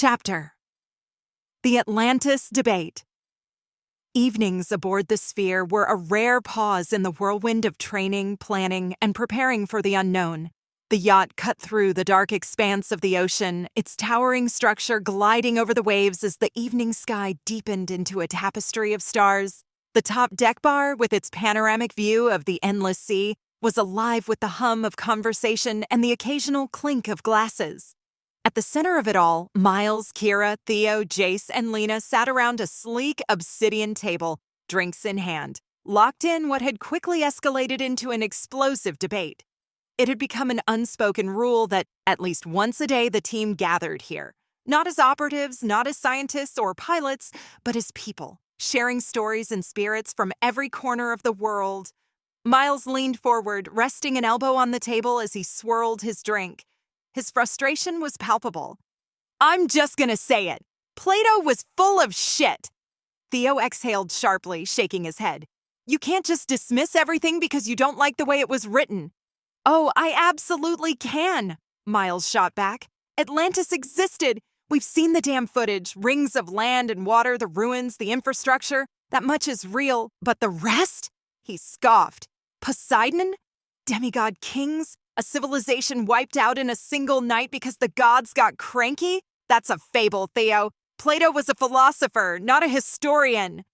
Chapter: The Atlantis Debate. Evenings aboard the Sphere were a rare pause in the whirlwind of training, planning, and preparing for the unknown. The yacht cut through the dark expanse of the ocean, its towering structure gliding over the waves as the evening sky deepened into a tapestry of stars. The top deck bar, with its panoramic view of the endless sea, was alive with the hum of conversation and the occasional clink of glasses. At the center of it all, Miles, Kira, Theo, Jace, and Lena sat around a sleek obsidian table, drinks in hand, locked in what had quickly escalated into an explosive debate. It had become an unspoken rule that at least once a day the team gathered here, not as operatives, not as scientists or pilots, but as people, sharing stories and spirits from every corner of the world. Miles leaned forward, resting an elbow on the table as he swirled his drink. His frustration was palpable. "I'm just gonna say it. Plato was full of shit." Theo exhaled sharply, shaking his head. "You can't just dismiss everything because you don't like the way it was written." "Oh, I absolutely can," Miles shot back. "Atlantis existed. We've seen the damn footage, rings of land and water, the ruins, the infrastructure. That much is real, but the rest?" He scoffed. "Poseidon? Demigod kings? A civilization wiped out in a single night because the gods got cranky? That's a fable, Theo. Plato was a philosopher, not a historian."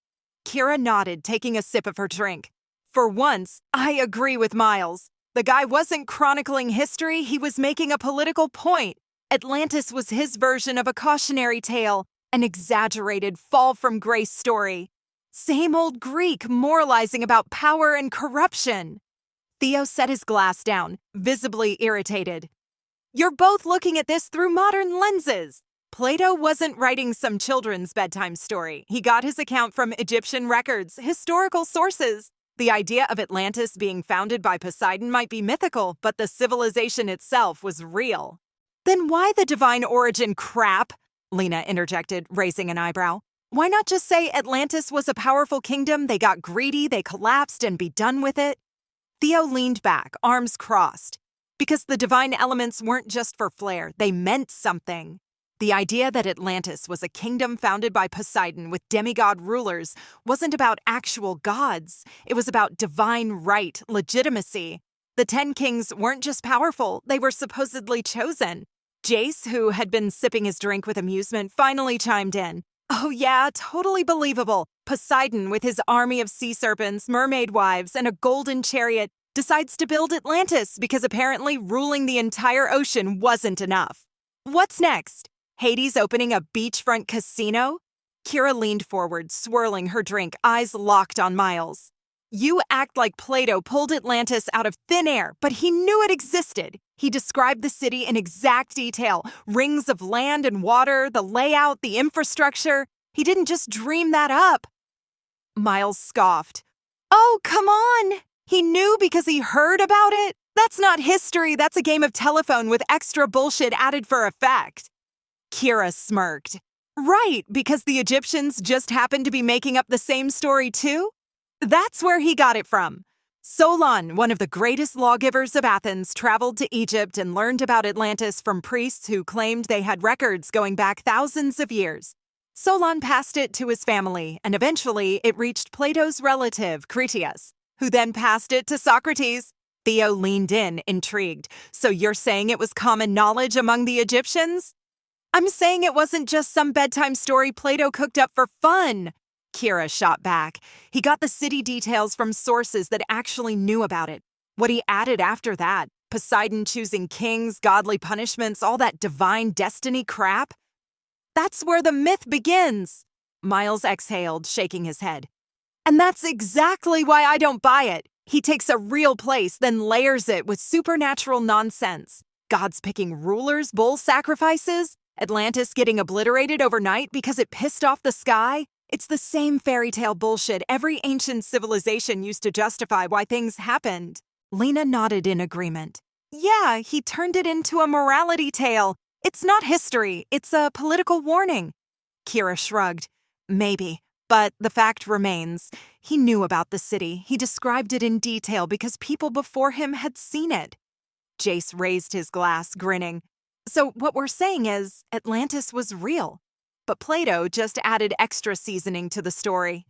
Kira nodded, taking a sip of her drink. "For once, I agree with Miles. The guy wasn't chronicling history, he was making a political point. Atlantis was his version of a cautionary tale, an exaggerated fall-from-grace story. Same old Greek moralizing about power and corruption." Theo set his glass down, visibly irritated. "You're both looking at this through modern lenses. Plato wasn't writing some children's bedtime story. He got his account from Egyptian records, historical sources. The idea of Atlantis being founded by Poseidon might be mythical, but the civilization itself was real." "Then why the divine origin crap?" Lena interjected, raising an eyebrow. "Why not just say Atlantis was a powerful kingdom, they got greedy, they collapsed, and be done with it?" Theo leaned back, arms crossed. Because the divine elements weren't just for flair, they meant something. The idea that Atlantis was a kingdom founded by Poseidon with demigod rulers wasn't about actual gods. It was about divine right, legitimacy. The 10 kings weren't just powerful, they were supposedly chosen. Jace, who had been sipping his drink with amusement, finally chimed in. "Oh yeah, totally believable. Poseidon, with his army of sea serpents, mermaid wives, and a golden chariot, decides to build Atlantis because apparently ruling the entire ocean wasn't enough. What's next? Hades opening a beachfront casino?" Kira leaned forward, swirling her drink, eyes locked on Miles. "You act like Plato pulled Atlantis out of thin air, but he knew it existed. He described the city in exact detail, rings of land and water, the layout, the infrastructure. He didn't just dream that up." Miles scoffed. "Oh, come on! He knew because he heard about it? That's not history, that's a game of telephone with extra bullshit added for effect." Kira smirked. "Right, because the Egyptians just happened to be making up the same story too? That's where he got it from. Solon, one of the greatest lawgivers of Athens, traveled to Egypt and learned about Atlantis from priests who claimed they had records going back thousands of years. Solon passed it to his family, and eventually it reached Plato's relative, Critias, who then passed it to Socrates." Theo leaned in, intrigued. "So you're saying it was common knowledge among the Egyptians?" "I'm saying it wasn't just some bedtime story Plato cooked up for fun." Kira shot back. He got the city details from sources that actually knew about it. What he added after that, Poseidon choosing kings, godly punishments, all that divine destiny crap, that's where the myth begins. Miles exhaled, shaking his head. "And that's exactly why I don't buy it. He takes a real place, then layers it with supernatural nonsense. Gods picking rulers, bull sacrifices, Atlantis getting obliterated overnight because it pissed off the sky. It's the same fairy tale bullshit every ancient civilization used to justify why things happened." Lena nodded in agreement. "Yeah, he turned it into a morality tale. It's not history, it's a political warning." Kira shrugged. "Maybe, but the fact remains. He knew about the city. He described it in detail because people before him had seen it." Jace raised his glass, grinning. So what we're saying is Atlantis was real, but Plato just added extra seasoning to the story.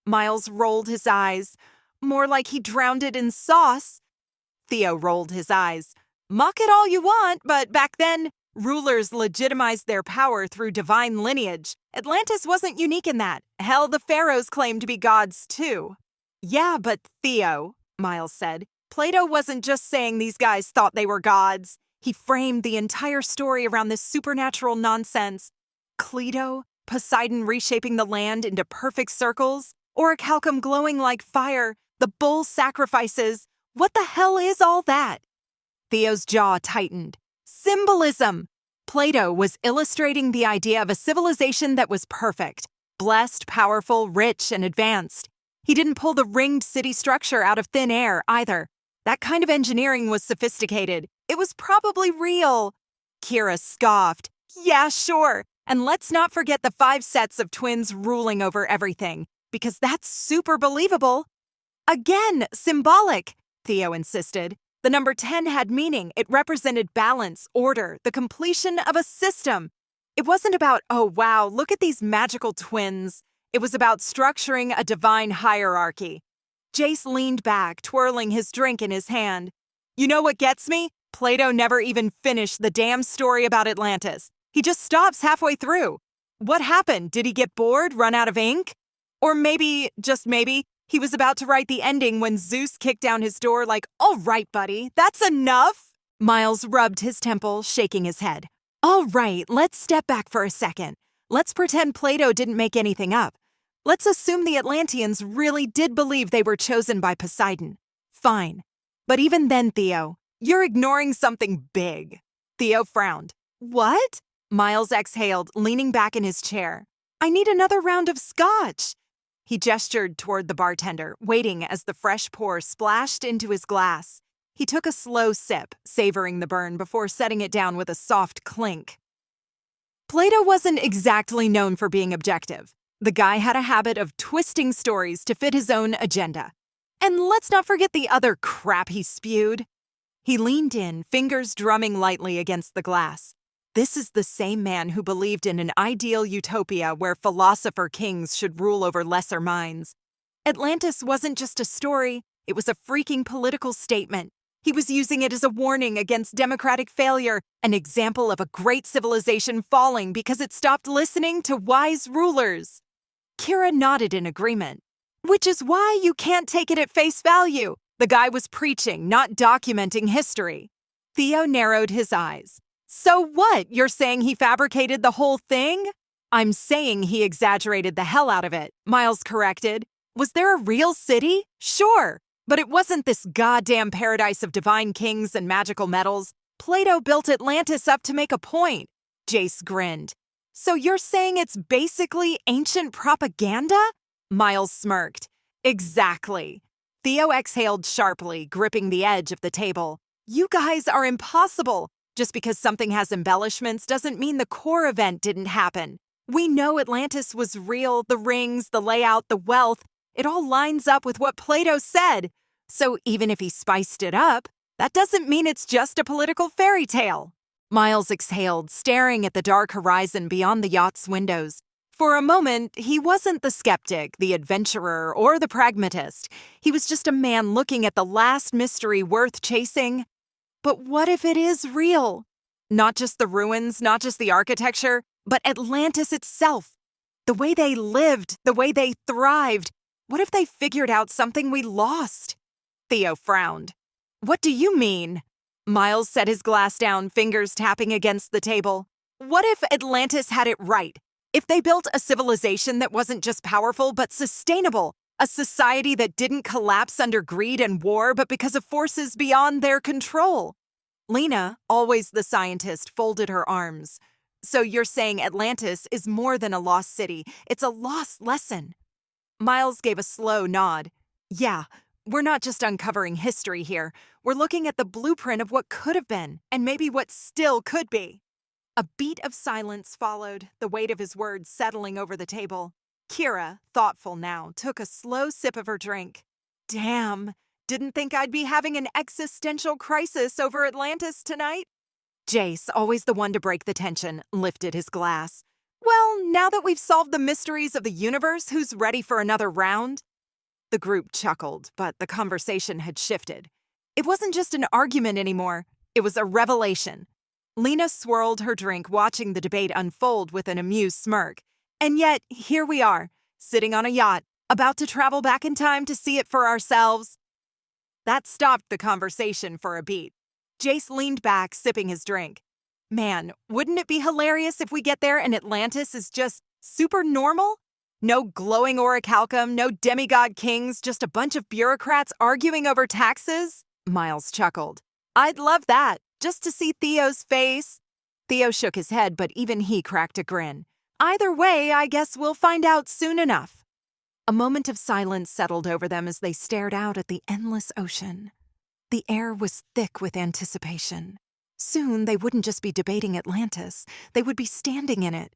Miles rolled his eyes, more like he drowned it in sauce. Theo rolled his eyes. Mock it all you want, but back then, rulers legitimized their power through divine lineage. Atlantis wasn't unique in that. Hell, the pharaohs claimed to be gods too. Yeah, but Theo, Miles said, Plato wasn't just saying these guys thought they were gods. He framed the entire story around this supernatural nonsense. Cleto, Poseidon reshaping the land into perfect circles, Orichalcum glowing like fire, the bull sacrifices. What the hell is all that? Theo's jaw tightened. Symbolism! Plato was illustrating the idea of a civilization that was perfect, blessed, powerful, rich, and advanced. He didn't pull the ringed city structure out of thin air, either. That kind of engineering was sophisticated. It was probably real. Kira scoffed. Yeah, sure. And let's not forget the 5 sets of twins ruling over everything, because that's super believable. Again, symbolic, Theo insisted. The number 10 had meaning. It represented balance, order, the completion of a system. It wasn't about, oh wow, look at these magical twins. It was about structuring a divine hierarchy. Jace leaned back, twirling his drink in his hand. You know what gets me? Plato never even finished the damn story about Atlantis. He just stops halfway through. What happened? Did he get bored, run out of ink? Or maybe, just maybe, he was about to write the ending when Zeus kicked down his door like, all right, buddy, that's enough. Miles rubbed his temple, shaking his head. All right, let's step back for a second. Let's pretend Plato didn't make anything up. Let's assume the Atlanteans really did believe they were chosen by Poseidon. Fine. But even then, Theo, you're ignoring something big. Theo frowned. What? Miles exhaled, leaning back in his chair. I need another round of scotch. He gestured toward the bartender, waiting as the fresh pour splashed into his glass. He took a slow sip, savoring the burn before setting it down with a soft clink. Plato wasn't exactly known for being objective. The guy had a habit of twisting stories to fit his own agenda. And let's not forget the other crap he spewed. He leaned in, fingers drumming lightly against the glass. This is the same man who believed in an ideal utopia where philosopher kings should rule over lesser minds. Atlantis wasn't just a story, it was a freaking political statement. He was using it as a warning against democratic failure, an example of a great civilization falling because it stopped listening to wise rulers. Kira nodded in agreement. Which is why you can't take it at face value. The guy was preaching, not documenting history. Theo narrowed his eyes. So what? You're saying he fabricated the whole thing? I'm saying he exaggerated the hell out of it, Miles corrected. Was there a real city? Sure. But it wasn't this goddamn paradise of divine kings and magical metals. Plato built Atlantis up to make a point. Jace grinned. So you're saying it's basically ancient propaganda? Miles smirked. Exactly. Theo exhaled sharply, gripping the edge of the table. You guys are impossible. Just because something has embellishments doesn't mean the core event didn't happen. We know Atlantis was real, the rings, the layout, the wealth. It all lines up with what Plato said. So even if he spiced it up, that doesn't mean it's just a political fairy tale. Miles exhaled, staring at the dark horizon beyond the yacht's windows. For a moment, he wasn't the skeptic, the adventurer, or the pragmatist. He was just a man looking at the last mystery worth chasing. But what if it is real? Not just the ruins, not just the architecture, but Atlantis itself. The way they lived, the way they thrived. What if they figured out something we lost? Theo frowned. What do you mean? Miles set his glass down, fingers tapping against the table. What if Atlantis had it right? If they built a civilization that wasn't just powerful, but sustainable? A society that didn't collapse under greed and war, but because of forces beyond their control? Lena, always the scientist, folded her arms. So you're saying Atlantis is more than a lost city. It's a lost lesson. Miles gave a slow nod. Yeah, we're not just uncovering history here. We're looking at the blueprint of what could have been, and maybe what still could be. A beat of silence followed, the weight of his words settling over the table. Kira, thoughtful now, took a slow sip of her drink. Damn, didn't think I'd be having an existential crisis over Atlantis tonight. Jace, always the one to break the tension, lifted his glass. Well, now that we've solved the mysteries of the universe, who's ready for another round? The group chuckled, but the conversation had shifted. It wasn't just an argument anymore. It was a revelation. Lena swirled her drink, watching the debate unfold with an amused smirk. And yet, here we are, sitting on a yacht, about to travel back in time to see it for ourselves. That stopped the conversation for a beat. Jace leaned back, sipping his drink. Man, wouldn't it be hilarious if we get there and Atlantis is just super normal? No glowing orichalcum, no demigod kings, just a bunch of bureaucrats arguing over taxes? Miles chuckled. I'd love that, just to see Theo's face. Theo shook his head, but even he cracked a grin. Either way, I guess we'll find out soon enough. A moment of silence settled over them as they stared out at the endless ocean. The air was thick with anticipation. Soon they wouldn't just be debating Atlantis, they would be standing in it,